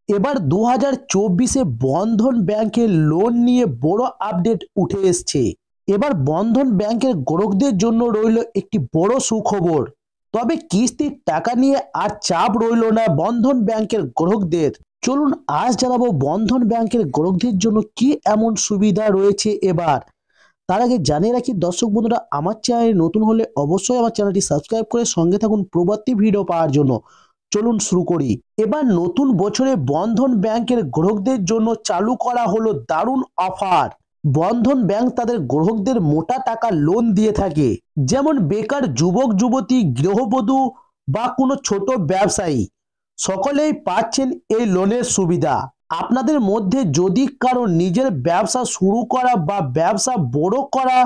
এবার 2024-এ বন্ধন ব্যাংকের লোন নিয়ে বড় আপডেট উঠে এসছে। এবার বন্ধন ব্যাংকের গ্রাহকদের জন্য রইল একটি বড় সুখবর। তবে কিস্তির টাকা নিয়ে আর চাপ রইল না বন্ধন ব্যাংকের গ্রাহকদের। চলুন আজ জানাবো বন্ধন ব্যাংকের গ্রাহকদের জন্য কি এমন সুবিধা রয়েছে এবার। তার আগে জানিয়ে রাখি দর্শক বন্ধুরা, আমার চ্যানেলে নতুন হলে অবশ্যই আমার চ্যানেলটি সাবস্ক্রাইব করে সঙ্গে থাকুন পরবর্তী ভিডিও পাওয়ার জন্য। চলুন শুরু করি। এবার নতুন বছরে বন্ধন ব্যাংকের গ্রাহকদের জন্য চালু করা হলো দারুণ অফার। বন্ধন ব্যাংক তাদের গ্রাহকদের মোটা টাকা লোন দিয়ে থাকে, যেমন বেকার যুবক যুবতী, গৃহবধূ বা কোনো ছোট ব্যবসায়ী, সকলেই পাচ্ছেন এই লোনের সুবিধা। আপনাদের মধ্যে যদি কারো নিজের ব্যবসা শুরু করা বা ব্যবসা বড় করা,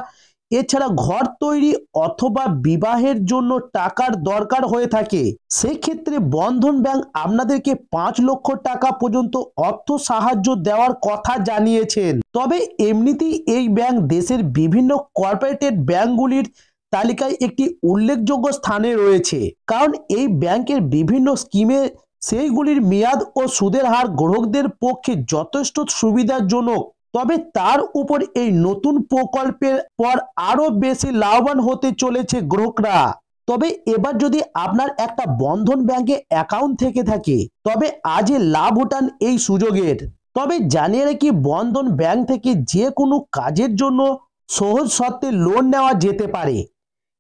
এছাড়া ঘর তৈরি অথবা বিবাহের জন্য টাকার দরকার হয়ে থাকে, সেক্ষেত্রে বন্ধন ব্যাংক আপনাদেরকে 5 লক্ষ টাকা পর্যন্ত অর্থ সাহায্য দেওয়ার কথা জানিয়েছেন। তবে এমনিতেই এই ব্যাংক দেশের বিভিন্ন কর্পোরেটেড ব্যাংকগুলির তালিকায় একটি উল্লেখযোগ্য স্থানে রয়েছে, কারণ এই ব্যাংকের বিভিন্ন স্কিমে সেইগুলির মেয়াদ ও সুদের হার গ্রাহকদের পক্ষে যথেষ্ট সুবিধাজনক। তবে তার উপর এই নতুন প্রকল্পের পর আরো বেশি লাভবান হতে চলেছে গ্রাহকরা। তবে এবার যদি আপনার একটা বন্ধন ব্যাংকে অ্যাকাউন্ট থেকে থাকে, তবে আজই লাভ উঠান এই সুযোগের। তবে জানিয়ে রাখি, বন্ধন ব্যাংক থেকে যে কোনো কাজের জন্য সহজ শর্তে লোন নেওয়া যেতে পারে।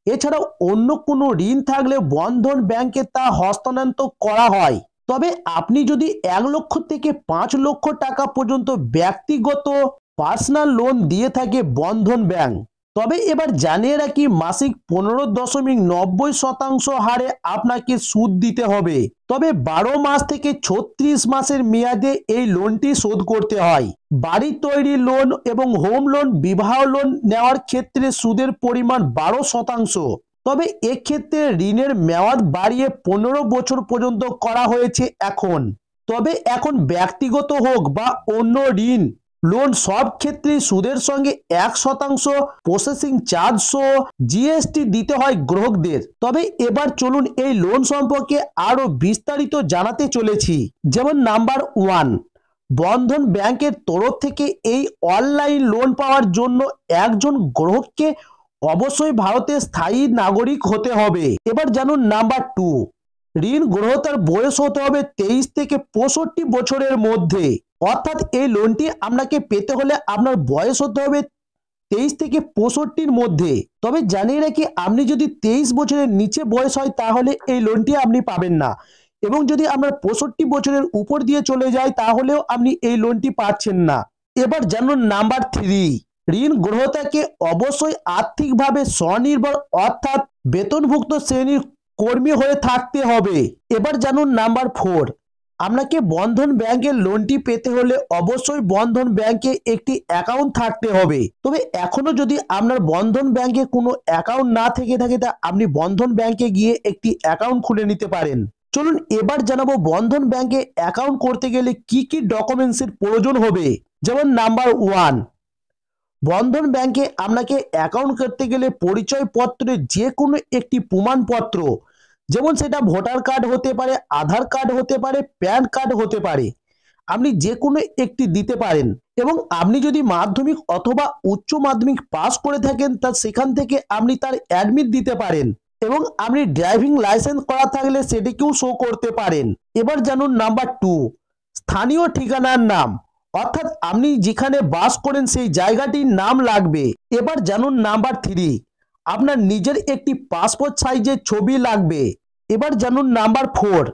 এছাড়াও অন্য কোনো ঋণ থাকলে বন্ধন ব্যাংকে তা হস্তান্তর করা হয়। তবে আপনি যদি 1 লক্ষ থেকে 5 লক্ষ টাকা পর্যন্ত ব্যক্তিগত পার্সোনাল লোন দিয়ে থাকে বন্ধন ব্যাংক, তবে এবার জানিয়ে রাখি মাসিক 15.90% হারে আপনাকে সুদ দিতে হবে। তবে 12 মাস থেকে 36 মাসের মেয়াদে এই লোনটি শোধ করতে হয়। বাড়ি তৈরি লোন এবং হোম লোন, বিবাহ লোন নেওয়ার ক্ষেত্রে সুদের পরিমাণ 12%। তবে এক্ষেত্রে ঋণের মেয়াদ বাড়িয়ে 15 বছর পর্যন্ত করা হয়েছে এখন। তবে এখন ব্যক্তিগত হোক বা অন্য ঋণ লোন, সব ক্ষেত্রে সুদের সঙ্গে 1% প্রসেসিং চার্জ সহ জিএসটি দিতে হয় গ্রাহকদের। তবে এবার চলুন এই লোন সম্পর্কে আরো বিস্তারিত জানাতে চলেছি। যেমন নাম্বার 1, বন্ধন ব্যাংকের তরফ থেকে এই অনলাইন লোন পাওয়ার জন্য একজন গ্রাহককে অবশ্যই ভারতের স্থায়ী নাগরিক হতে হবে। এবার জানুন নাম্বার 2, ঋণ গ্রহীতার বয়স হতে হবে 23 থেকে 65 বছরের মধ্যে। অর্থাৎ এই লোনটি আপনাকে পেতে হলে আপনার বয়স হতে হবে 23 থেকে 65-র মধ্যে। তবে জানিয়ে রাখি, আপনি যদি 23 বছরের নিচে বয়স হয় তাহলে এই লোনটি আপনি পাবেন না, এবং যদি আপনার 65 বছরের উপর দিয়ে চলে যায় তাহলেও আপনি এই লোনটি পাচ্ছেন না। এবার জানুন নাম্বার 3, ঋণ গ্রহীতাকে অবশ্যই আর্থিকভাবে স্বনির্ভর অর্থাৎ বেতনভুক্ত শ্রেণীর কর্মী হয়ে থাকতে হবে। এবার জানুন নাম্বার 4, আপনাকে বন্ধন ব্যাংকের লোনটি পেতে হলে অবশ্যই বন্ধন ব্যাংকে একটি অ্যাকাউন্ট থাকতে হবে। তবে এখনো যদি আপনার বন্ধন ব্যাংকে কোনো অ্যাকাউন্ট না থেকে থাকে, তা আপনি বন্ধন ব্যাংকে গিয়ে একটি অ্যাকাউন্ট খুলে নিতে পারেন। চলুন এবার জানাবো বন্ধন ব্যাংকে অ্যাকাউন্ট করতে গেলে কি কি ডকুমেন্টসের প্রয়োজন হবে। যেমন নাম্বার 1, বন্ধন ব্যাংকে আপনাকে অ্যাকাউন্ট করতে গেলে পরিচয়পত্রের যে কোনো একটি প্রমাণপত্র, যেমন সেটা ভোটার কার্ড হতে পারে, আধার কার্ড হতে পারে, প্যান কার্ড হতে পারে, আপনি যে কোনো একটি দিতে পারেন। এবং আপনি যদি মাধ্যমিক অথবা উচ্চ মাধ্যমিক পাস করে থাকেন, তা সেখান থেকে আপনি তার অ্যাডমিট দিতে পারেন। এবং আপনি ড্রাইভিং লাইসেন্স করা থাকলে সেটিকেও শো করতে পারেন। এবার জানুন নাম্বার 2, স্থানীয় ঠিকানার নাম, অর্থাৎ আপনি যেখানে বাস করেন সেই জায়গাটির নাম লাগবে। এবার জানুন নাম্বার 3, আপনার নিজের একটি পাসপোর্ট সাইজের ছবি লাগবে। এবার জানুন নাম্বার 4,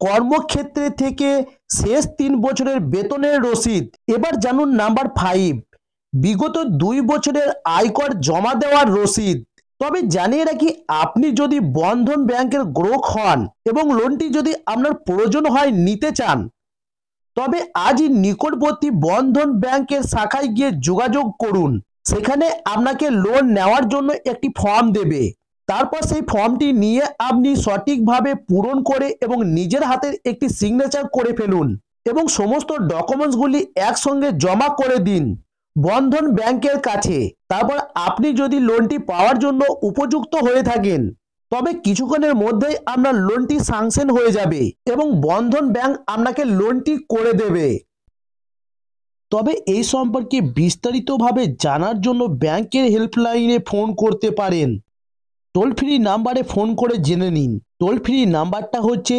কর্মক্ষেত্রে থেকে শেষ 3 বছরের বেতনের রসিদ। এবার জানুন নাম্বার 5, বিগত 2 বছরের আয়কর জমা দেওয়ার রসিদ। তবে জানিয়ে রাখি, আপনি যদি বন্ধন ব্যাংকের গ্রাহক হন এবং লোনটি যদি আপনার প্রয়োজন হয় নিতে চান, তবে আজই নিকটবর্তী বন্ধন ব্যাংকের শাখায় গিয়ে যোগাযোগ করুন। সেখানে আপনাকে লোন নেওয়ার জন্য একটি ফর্ম দেবে। তারপর সেই ফর্মটি নিয়ে আপনি সঠিকভাবে পূরণ করে এবং নিজের হাতের একটি সিগনেচার করে ফেলুন এবং সমস্ত ডকুমেন্টসগুলি একসঙ্গে জমা করে দিন বন্ধন ব্যাংকের কাছে। তারপর আপনি যদি লোনটি পাওয়ার জন্য উপযুক্ত হয়ে থাকেন, তবে কিছুক্ষণের মধ্যেই আপনার লোনটি স্যাংশন হয়ে যাবে এবং বন্ধন ব্যাংক আপনাকে লোনটি করে দেবে। তবে এই সম্পর্কে বিস্তারিতভাবে জানার জন্য ব্যাংকের হেল্পলাইনে ফোন করতে পারেন। টোল ফ্রি নাম্বারে ফোন করে জেনে নিন। টোল ফ্রি নাম্বারটা হচ্ছে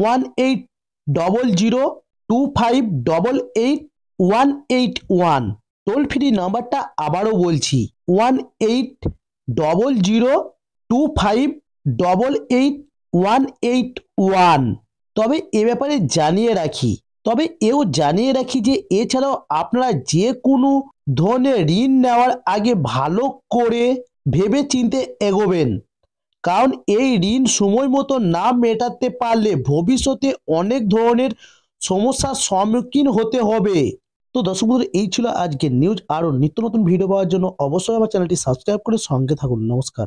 1800258881। টোল ফ্রি নাম্বারটা আবারও বলছি 1800258881। তবে এ ব্যাপারে জানিয়ে রাখি যে এছাড়াও আপনারা যে কোনো ধরনের ঋণ নেওয়ার আগে ভালো করে ভেবে চিন্তে এগোবেন, কারণ এই ঋণ সময় মতো না মেটাতে পারলে ভবিষ্যতে অনেক ধরনের সমস্যার সম্মুখীন হতে হবে। তো দর্শক বন্ধুরা, এই ছিল আজকের নিউজ। আরও নিত্য নতুন ভিডিও পাওয়ার জন্য অবশ্যই আমার চ্যানেলটি সাবস্ক্রাইব করে সঙ্গে থাকুন। নমস্কার।